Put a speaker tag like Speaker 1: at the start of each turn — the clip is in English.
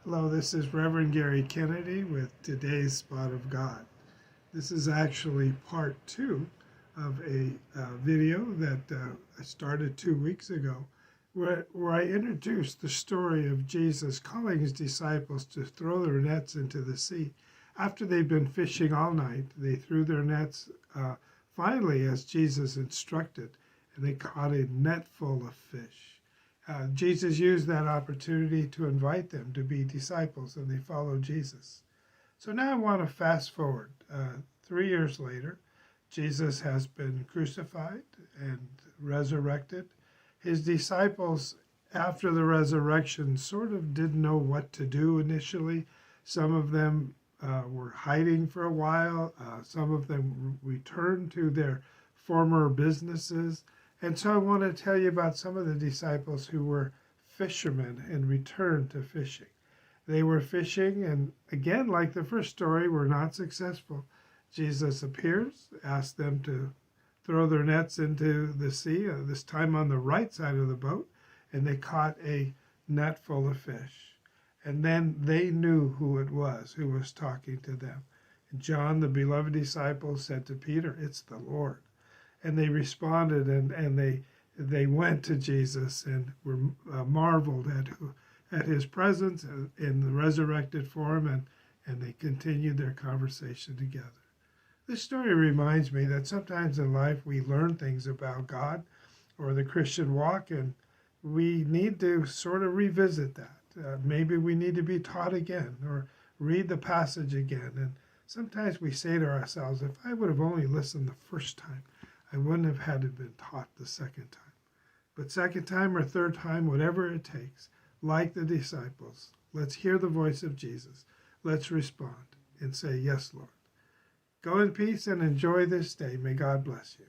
Speaker 1: Hello, this is Reverend Gary Kennedy with today's Spot of God. This is actually part two of a video that I started 2 weeks ago where I introduced the story of Jesus calling his disciples to throw their nets into the sea. After they'd been fishing all night, they threw their nets finally as Jesus instructed, and they caught a net full of fish. Jesus used that opportunity to invite them to be disciples, and they followed Jesus. So now I want to fast forward. 3 years later, Jesus has been crucified and resurrected. His disciples, after the resurrection, sort of didn't know what to do initially. Some of them were hiding for a while. Some of them returned to their former businesses. And so I want to tell you about some of the disciples who were fishermen and returned to fishing. They were fishing, and again, like the first story, were not successful. Jesus appears, asks them to throw their nets into the sea, this time on the right side of the boat, and they caught a net full of fish. And then they knew who it was who was talking to them. And John, the beloved disciple, said to Peter, "It's the Lord." And they responded, and they went to Jesus and were marveled at his presence in the resurrected form, and they continued their conversation together. This story reminds me that sometimes in life we learn things about God or the Christian walk, and we need to sort of revisit that. Maybe we need to be taught again or read the passage again. And sometimes we say to ourselves, if I would have only listened the first time, I wouldn't have had to been taught the second time. But second time or third time, whatever it takes, like the disciples, let's hear the voice of Jesus. Let's respond and say, "Yes, Lord." Go in peace and enjoy this day. May God bless you.